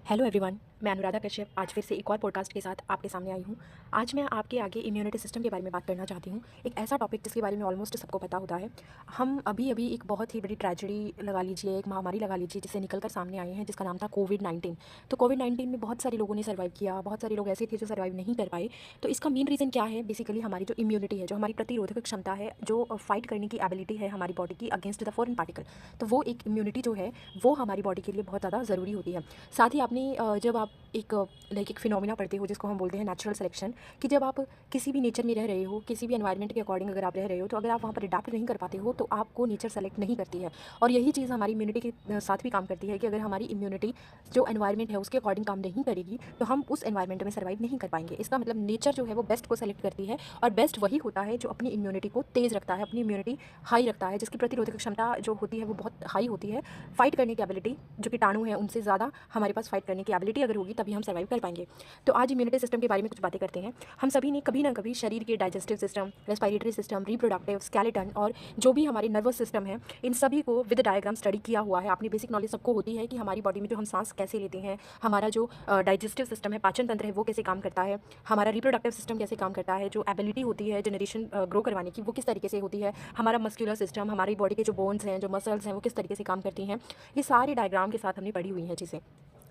Hello everyone, मैं अनुराधा कश्यप आज फिर से एक और पॉडकास्ट के साथ आपके सामने आई हूँ। आज मैं आपके आगे इम्यूनिटी सिस्टम के बारे में बात करना चाहती हूँ। एक ऐसा टॉपिक जिसके बारे में ऑलमोस्ट सबको पता होता है। हम अभी अभी एक बहुत ही बड़ी ट्रेजेडी लगा लीजिए, एक महामारी लगा लीजिए जिससे निकल कर सामने आए हैं, जिसका नाम था कोविड-19। तो कोविड-19 में बहुत सारे लोगों ने सर्वाइव किया, बहुत सारे लोग ऐसे थे जो सर्वाइव नहीं कर पाए। तो इसका मेन रीज़न क्या है? बेसिकली हमारी जो इम्यूनिटी है, जो हमारी प्रतिरोधक क्षमता है, जो फाइट करने की एबिलिटी है हमारी बॉडी की अगेंस्ट द फॉरेन पार्टिकल। तो वो एक इम्यूनिटी जो है वो हमारी बॉडी के लिए बहुत ज़्यादा ज़रूरी होती है। साथ ही आपने जब आप एक फिनोमिना पढ़ते हो जिसको हम बोलते हैं नेचुरल सिलेक्शन, कि जब आप किसी भी नेचर में रह रहे हो, किसी भी एनवायरनमेंट के अकॉर्डिंग अगर आप रह रहे हो, तो अगर आप वहाँ पर अडैप्ट नहीं कर पाते हो तो आपको नेचर सेलेक्ट नहीं करती है। और यही चीज़ हमारी इम्यूनिटी के साथ भी काम करती है कि अगर हमारी इम्यूनिटी जो एनवायरनमेंट है उसके अकॉर्डिंग काम नहीं करेगी तो हम उस एनवायरनमेंट में सर्वाइव नहीं कर पाएंगे। इसका मतलब नेचर जो है वो बेस्ट को सेलेक्ट करती है, और बेस्ट वही होता है जो अपनी इम्यूनिटी को तेज़ रखता है, अपनी इम्यूनिटी हाई रखता है, जिसकी प्रतिरोधक क्षमता जो होती है वो बहुत हाई होती है। फाइट करने की एबिलिटी, जो कीटाणु है उनसे ज़्यादा हमारे पास फाइट करने की एबिलिटी अगर होगी तभी हम सर्वाइव कर पाएंगे। तो आज इम्यूनिटी सिस्टम के बारे में कुछ बातें करते हैं। हम सभी ने कभी ना कभी शरीर के digestive system, respiratory system, reproductive, skeleton और जो भी हमारे नर्वस सिस्टम है, इन सभी को विद डायग्राम स्टडी किया हुआ है। आपने बेसिक नॉलेज सबको होती है कि हमारी बॉडी में जो हम सांस कैसे लेते हैं, हमारा जो डाइजेस्टिव सिस्टम है, पाचन तंत्र है, वो कैसे काम करता है, हमारा रिप्रोडक्टिव सिस्टम कैसे काम करता है, जो एबिलिटी होती है जनरेशन ग्रो करवाने की वो किस तरीके से होती है, हमारा मस्कुलर सिस्टम, हमारी बॉडी के जो बोन्स हैं, जो मसल्स हैं, वो किस तरीके से काम करती हैं। ये सारी डायग्राम के साथ हमने पढ़ी हुई हैं चीज़ें।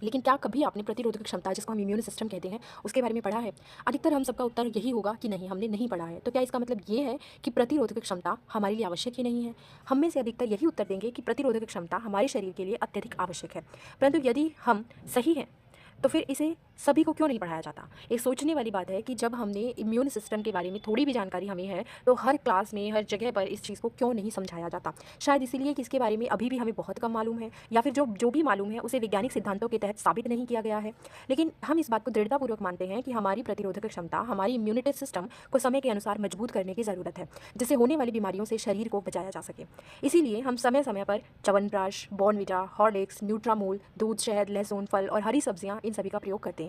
लेकिन क्या कभी आपने प्रतिरोधक क्षमता, जिसको हम इम्यून सिस्टम कहते हैं, उसके बारे में पढ़ा है? अधिकतर हम सबका उत्तर यही होगा कि नहीं, हमने नहीं पढ़ा है। तो क्या इसका मतलब ये है कि प्रतिरोधक क्षमता हमारे लिए आवश्यक ही नहीं है? हम में से अधिकतर यही उत्तर देंगे कि प्रतिरोधक क्षमता हमारे शरीर के लिए अत्यधिक आवश्यक है। परंतु यदि हम सही हैं तो फिर इसे सभी को क्यों नहीं पढ़ाया जाता? एक सोचने वाली बात है कि जब हमने इम्यून सिस्टम के बारे में थोड़ी भी जानकारी हमें है, तो हर क्लास में, हर जगह पर इस चीज़ को क्यों नहीं समझाया जाता? शायद इसीलिए कि इसके बारे में अभी भी हमें बहुत कम मालूम है, या फिर जो जो भी मालूम है उसे वैज्ञानिक सिद्धांतों के तहत साबित नहीं किया गया है। लेकिन हम इस बात को दृढ़तापूर्वक मानते हैं कि हमारी प्रतिरोधक क्षमता, हमारी इम्यूनिटी सिस्टम को समय के अनुसार मजबूत करने की ज़रूरत है, जिससे होने वाली बीमारियों से शरीर को बचाया जा सके। इसीलिए हम समय समय पर च्यवनप्राश, बॉर्नविटा, हॉर्लिक्स, न्यूट्रामूल, दूध, शहद, लहसुन, फल और हरी सब्जियां, इन सभी का प्रयोग करते हैं।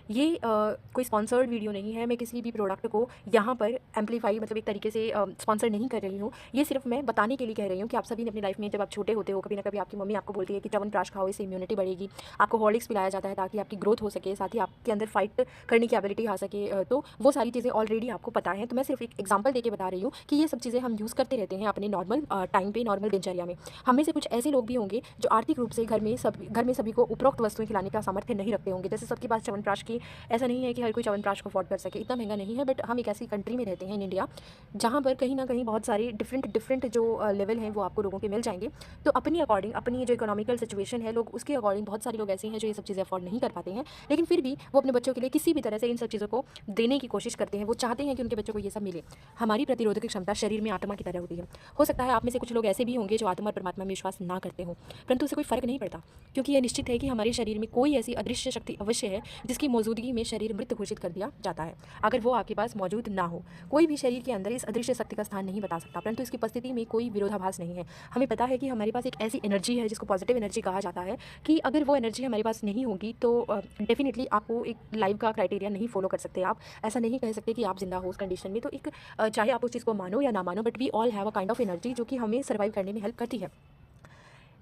ये कोई स्पॉन्सर्ड वीडियो नहीं है। मैं किसी भी प्रोडक्ट को यहाँ पर एम्पलीफाई, मतलब एक तरीके से स्पॉन्सर नहीं कर रही हूँ। ये सिर्फ मैं बताने के लिए कह रही हूँ कि आप सभी ने अपनी लाइफ में, जब आप छोटे होते हो, कभी ना कभी आपकी मम्मी आपको बोलती है कि च्यवनप्राश खाओ, इससे इम्यूनिटी बढ़ेगी। आपको हॉर्लिक्स पिलाया जाता है ताकि आपकी ग्रोथ हो सके, साथ ही आपके अंदर फाइट करने की एबिलिटी आ सके। तो वो सारी चीज़ें ऑलरेडी आपको पता है। तो मैं सिर्फ एक एग्जाम्पल देके बता रही हूँ कि ये सब चीज़ें हम यूज़ करते रहते हैं अपने नॉर्मल टाइम पे, नॉर्मल दिनचर्या में। हम में से कुछ ऐसे लोग भी होंगे जो आर्थिक रूप से घर में सभी को उपरोक्त वस्तुएं खिलाने का सामर्थ्य नहीं रखते होंगे। जैसे सबके पास च्यवनप्राश की, ऐसा नहीं है कि हर कोई च्यवनप्राश को अफोर्ड कर सके, इतना महंगा नहीं है। बट हम एक ऐसी कंट्री में रहते हैं इन इंडिया, जहाँ पर कहीं ना कहीं बहुत सारे डिफरेंट जो लेवल हैं वो आपको लोगों के मिल जाएंगे। तो अपनी अकॉर्डिंग, अपनी जो इकोनॉमिकल सिचुएशन है, लोग उसके अकॉर्डिंग, बहुत सारे लोग ऐसे हैं जो ये सब चीज़ें अफोर्ड नहीं कर पाते हैं, लेकिन फिर भी वो अपने बच्चों के लिए किसी भी तरह से इन सब चीज़ों को देने की कोशिश करते हैं। वो चाहते हैं कि उनके बच्चों को ये सब मिले। हमारी प्रतिरोधक क्षमता शरीर में आत्मा की तरह होती है। हो सकता है आप में से कुछ लोग ऐसे भी होंगे जो आत्मा और परमात्मा में विश्वास ना करते हो, परंतु उससे कोई फर्क नहीं पड़ता, क्योंकि यह निश्चित है कि हमारे शरीर में कोई ऐसी अदृश्य शक्ति अवश्य है जिसकी मौजूदगी में शरीर मृत घोषित कर दिया जाता है। अगर वो आपके पास मौजूद ना हो, कोई भी शरीर के अंदर इस अदृश्य शक्ति का स्थान नहीं बता सकता, परंतु इसकी उपस्थिति में कोई विरोधाभास नहीं है। हमें पता है कि हमारे पास एक ऐसी एनर्जी है जिसको पॉजिटिव एनर्जी कहा जाता है, कि अगर वो एनर्जी हमारे पास नहीं होगी तो डेफिनेटली आपको एक लाइफ का क्राइटेरिया नहीं फॉलो कर सकते। आप ऐसा नहीं कह सकते कि आप जिंदा हो उस कंडीशन में। तो एक चाहे आप उस चीज़ को मानो या ना मानो, but we all have a kind of energy जो कि हमें सर्वाइव करने में हेल्प करती है।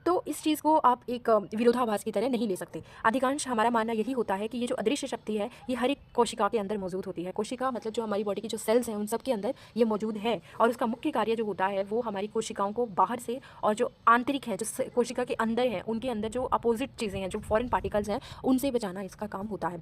तो इस चीज़ को आप एक विरोधाभास की तरह नहीं ले सकते। अधिकांश हमारा मानना यही होता है कि ये जो अदृश्य शक्ति है, ये हर एक कोशिका के अंदर मौजूद होती है। कोशिका मतलब जो हमारी बॉडी की जो सेल्स हैं, उन सब के अंदर ये मौजूद है, और उसका मुख्य कार्य जो होता है वो हमारी कोशिकाओं को बाहर से, और जो आंतरिक है, जो कोशिका के अंदर है, उनके अंदर जो अपोजिट चीज़ें हैं, जो फॉरेन पार्टिकल्स हैं, उनसे बचाना इसका काम होता है।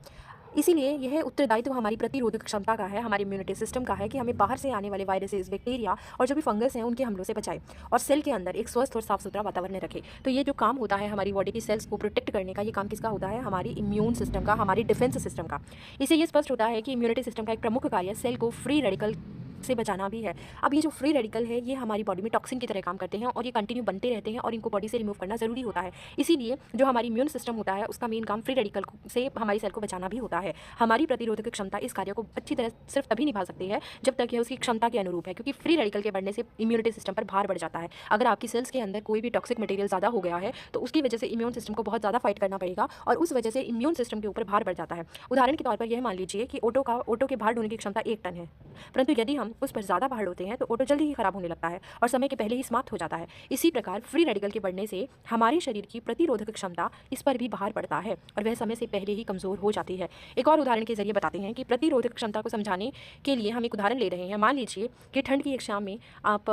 इसीलिए यह उत्तरदायित्व हमारी प्रतिरोधक क्षमता का है, हमारे इम्यूनिटी सिस्टम का है, कि हमें बाहर से आने वाले वायरसेस, बैक्टीरिया और जो भी फंगस हैं उनके हमलों से बचाए, और सेल के अंदर एक स्वस्थ और साफ सुथरा वातावरण रखे। तो ये जो काम होता है हमारी बॉडी की सेल्स को प्रोटेक्ट करने का, ये काम किसका होता है? हमारी इम्यून सिस्टम का, हमारी डिफेंस सिस्टम का। इससे ये स्पष्ट होता है कि इम्यूनिटी सिस्टम का एक प्रमुख कार्य सेल को फ्री रेडिकल से बचाना भी है। अब ये जो फ्री रेडिकल है, ये हमारी बॉडी में टॉक्सिन की तरह काम करते हैं, और ये कंटिन्यू बनते रहते हैं, और इनको बॉडी से रिमूव करना ज़रूरी होता है। इसीलिए जो हमारी इम्यून सिस्टम होता है, उसका मेन काम फ्री रेडिकल से हमारी सेल को बचाना भी होता है। हमारी प्रतिरोधक क्षमता इस कार्य को अच्छी तरह सिर्फ तभी निभा सकती है जब तक यह उसकी क्षमता के अनुरूप है, क्योंकि फ्री रेडिकल के बढ़ने से इम्यूनिटी सिस्टम पर भार बढ़ जाता है। अगर आपकी सेल्स के अंदर कोई भी टॉक्सिक मटेरियल ज़्यादा हो गया है, तो उसकी वजह से इम्यून सिस्टम को बहुत ज़्यादा फाइट करना पड़ेगा, और उस वजह से इम्यून सिस्टम के ऊपर भार बढ़ जाता है। उदाहरण के तौर पर यह मान लीजिए कि ऑटो के भार ढोने की क्षमता 1 टन है, परंतु यदि हम उस पर ज़्यादा पहाड़ होते हैं तो ऑटो जल्दी ही ख़राब होने लगता है और समय के पहले ही समाप्त हो जाता है। इसी प्रकार फ्री रेडिकल के बढ़ने से हमारे शरीर की प्रतिरोधक क्षमता इस पर भी बाहर पड़ता है और वह समय से पहले ही कमज़ोर हो जाती है। एक और उदाहरण के जरिए बताते हैं कि प्रतिरोधक क्षमता को समझाने के लिए हम एक उदाहरण ले रहे हैं। मान लीजिए कि ठंड की एक शाम में आप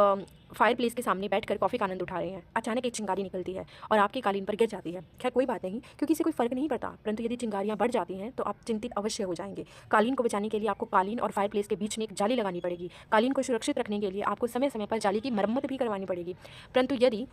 फायर प्लेस के सामने बैठकर कॉफ़ी का आनंद उठा रहे हैं। अचानक एक चिंगारी निकलती है और आपके कालीन पर गिर जाती है। खैर कोई बात नहीं, क्योंकि इससे कोई फ़र्क नहीं पड़ता, परंतु यदि चिंगारियाँ बढ़ जाती हैं तो आप चिंतित अवश्य हो जाएंगे। कालीन को बचाने के लिए आपको कालीन और फायर प्लेस के बीच में एक जाली लगानी पड़ेगी। कालीन को सुरक्षित रखने के लिए आपको समय समय पर जाली की मरम्मत भी करवानी पड़ेगी। परंतु यदि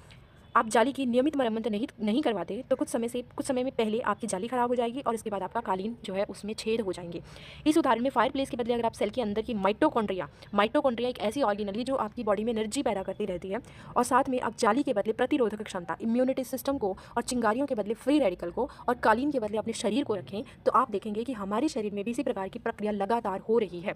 आप जाली की नियमित मरम्मत नहीं करवाते तो कुछ समय में पहले आपकी जाली ख़राब हो जाएगी और इसके बाद आपका कालीन जो है उसमें छेद हो जाएंगे। इस उदाहरण में फायर प्लेस के बदले अगर आप सेल के अंदर की माइटोकॉन्ड्रिया एक ऐसी ऑर्गेनली जो आपकी बॉडी में एनर्जी पैदा करती रहती है, और साथ में आप जाली के बदले प्रतिरोधक क्षमता इम्यूनिटी सिस्टम को, और चिंगारियों के बदले फ्री रेडिकल को, और कालीन के बदले अपने शरीर को रखें, तो आप देखेंगे कि हमारे शरीर में भी इसी प्रकार की प्रक्रिया लगातार हो रही है।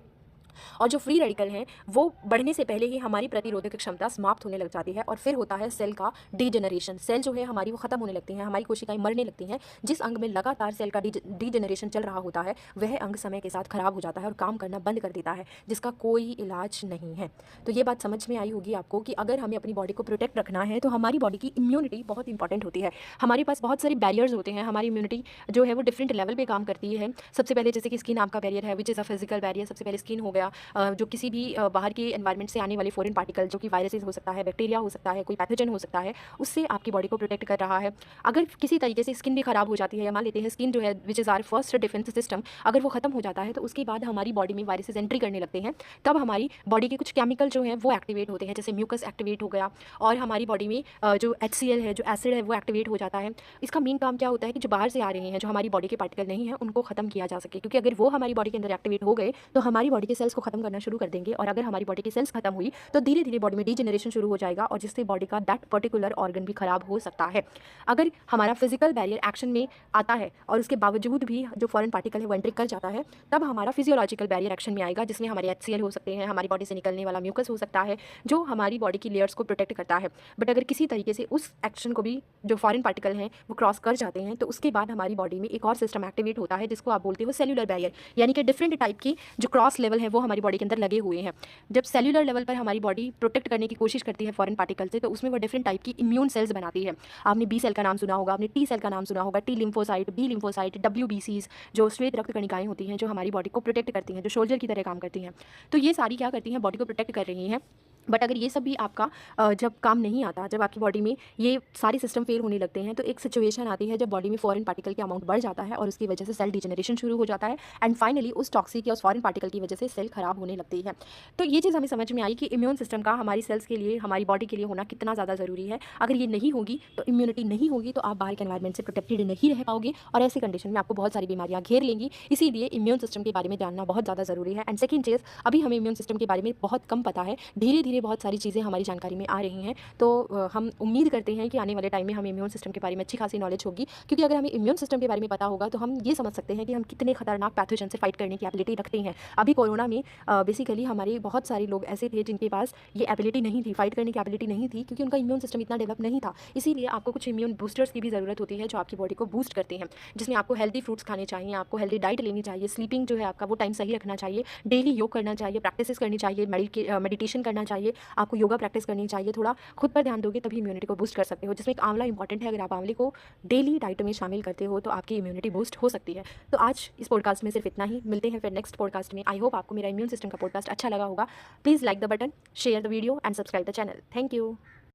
और जो फ्री रेडिकल हैं वो बढ़ने से पहले ही हमारी प्रतिरोधक क्षमता समाप्त होने लग जाती है और फिर होता है सेल का डीजेनरेशन। सेल जो है हमारी वो ख़त्म होने लगती हैं, हमारी कोशिकाएं मरने लगती हैं। जिस अंग में लगातार सेल का डीजेनरेशन चल रहा होता है वह अंग समय के साथ खराब हो जाता है और काम करना बंद कर देता है, जिसका कोई इलाज नहीं है। तो ये बात समझ में आई होगी आपको कि अगर हमें अपनी बॉडी को प्रोटेक्ट रखना है तो हमारी बॉडी की इम्यूनिटी बहुत इंपॉर्टेंट होती है। हमारे पास बहुत सारे बैरियर्स होते हैं। हमारी इम्यूनिटी जो है वो डिफरेंट लेवल पर काम करती है। सबसे पहले जैसे कि स्किन आपका बैरियर है, which is a physical barrier. सबसे पहले स्किन हो गया, जो किसी भी बाहर के एनवायरनमेंट से आने वाले फॉरेन पार्टिकल, जो कि वायरसेस हो सकता है, बैक्टीरिया हो सकता है, कोई पैथोजन हो सकता है, उससे आपकी बॉडी को प्रोटेक्ट कर रहा है। अगर किसी तरीके से स्किन भी खराब हो जाती है, या मान लेते हैं स्किन जो है which is our first defence system, अगर वो खत्म हो जाता है तो उसके बाद हमारी बॉडी में वायरसेस एंट्री करने लगते हैं। तब हमारी बॉडी के कुछ केमिकल जो हैं वो एक्टिवेट होते हैं, जैसे म्यूकस एक्टिवेट हो गया, और हमारी बॉडी में जो HCl है, जो एसिड है, वो एक्टिवेट हो जाता है। इसका मेन काम क्या होता है कि जो बाहर से आ रहे हैं, जो हमारी बॉडी के पार्टिकल नहीं है, उनको खत्म किया जा सके, क्योंकि अगर वो हमारी बॉडी के अंदर एक्टिवेट हो गए तो हमारी बॉडी के सेल्स को खत्म करना शुरू कर देंगे, और अगर हमारी बॉडी की सेल्स खत्म हुई तो धीरे धीरे बॉडी में डीजेनरेशन शुरू हो जाएगा, और जिससे बॉडी का दैट पर्टिकुलर ऑर्गन भी खराब हो सकता है। अगर हमारा फिजिकल बैरियर एक्शन में आता है और उसके बावजूद भी जो फॉरेन पार्टिकल है वो एंट्री कर जाता है, तब हमारा फिजियोलॉजिकल बैरियर एक्शन में आएगा, जिसमें हमारे HCl हो सकते हैं, हमारी बॉडी से निकलने वाला म्यूकस हो सकता है, जो हमारी बॉडी की लेयर्स को प्रोटेक्ट करता है। बट अगर किसी तरीके से उस एक्शन को भी जो फॉरेन पार्टिकल हैं वो क्रॉस कर जाते हैं, तो उसके बाद हमारी बॉडी में एक और सिस्टम एक्टिवेट होता है, जिसको आप बोलते हो सेल्यूलर बैरियर, यानी कि डिफरेंट टाइप की जो क्रॉस लेवल है वो हमारी बॉडी के अंदर लगे हुए हैं। जब सेल्यूलर लेवल पर हमारी बॉडी प्रोटेक्ट करने की कोशिश करती है फॉरेन पार्टिकल से, तो उसमें वो डिफरेंट टाइप की इम्यून सेल्स बनाती है। आपने B सेल का नाम सुना होगा, आपने T सेल का नाम सुना होगा, T lymphocyte, B lymphocyte, WBCs, जो श्वेत रक्त कणिकाएं होती हैं, जो हमारी बॉडी को प्रोटेक्ट करती हैं, जो सोल्जर की तरह काम करती हैं। तो ये सारी क्या करती हैं, बॉडी को प्रोटेक्ट कर रही हैं। बट अगर ये सब भी आपका जब काम नहीं आता, जब आपकी बॉडी में ये सारे सिस्टम फेल होने लगते हैं, तो एक सिचुएशन आती है जब बॉडी में फॉरेन पार्टिकल की अमाउंट बढ़ जाता है और उसकी वजह से सेल डिजेनरेशन शुरू हो जाता है, एंड फाइनली उस टॉक्सिक या उस फॉरेन पार्टिकल की वजह से सेल खराब होने लगती है। तो ये चीज़ हमें समझ में आई कि इम्यून सिस्टम का हमारी सेल्स के लिए, हमारी बॉडी के लिए होना कितना ज़्यादा ज़रूरी है। अगर ये नहीं होगी, तो इम्यूनिटी नहीं होगी, तो आप बाहर के एनवायरनमेंट से प्रोटेक्टेड नहीं रह पाओगे, और ऐसी कंडीशन में आपको बहुत सारी बीमारियाँ घेर लेंगी। इसीलिए इम्यून सिस्टम के बारे में जानना बहुत ज़्यादा ज़रूरी है। एंड सेकेंड चीज़, अभी हमें इम्यून सिस्टम के बारे में बहुत कम पता है, धीरे धीरे बहुत सारी चीज़ें हमारी जानकारी में आ रही हैं। तो हम उम्मीद करते हैं कि आने वाले टाइम में हमें इम्यून सिस्टम के बारे में अच्छी खासी नॉलेज होगी, क्योंकि अगर हमें इम्यून सिस्टम के बारे में पता होगा तो हम ये समझ सकते हैं कि हम कितने खतरनाक पैथोजन से फाइट करने की एबिलिटी रखते हैं। अभी कोरोना में बेसिकली हमारे बहुत सारे लोग ऐसे थे जिनके पास ये एबिलिटी नहीं थी, फाइट करने की एबिलिटी नहीं थी, क्योंकि उनका इम्यून सिस्टम इतना डेवलप नहीं था। इसीलिए आपको कुछ इम्यून बूस्टर्स की भी ज़रूरत होती है, जो आपकी बॉडी को बूस्ट करते हैं, जिसमें आपको हेल्दी फ्रूट्स खाने चाहिए, आपको हेल्दी डाइट लेनी चाहिए, स्लीपिंग जो है आपका वो टाइम सही रखना चाहिए, डेली योग करना चाहिए, प्रैक्टिस करनी चाहिए, मेडिटेशन करना चाहिए, आपको योगा प्रैक्टिस करनी चाहिए। थोड़ा खुद पर ध्यान दोगे तभी इम्यूनिटी को बूस्ट कर सकते हो, जिसमें एक आंवला इंपॉर्टेंट है। अगर आप आंवले को डेली डाइट में शामिल करते हो तो आपकी इम्यूनिटी बूस्ट हो सकती है। तो आज इस पॉडकास्ट में सिर्फ इतना ही, मिलते हैं फिर नेक्स्ट पॉडकास्ट में। आई होप आपको मेरा इम्यून सिस्टम का पॉडकास्ट अच्छा लगा होगा। Please like the button, share the video and subscribe the channel. Thank you.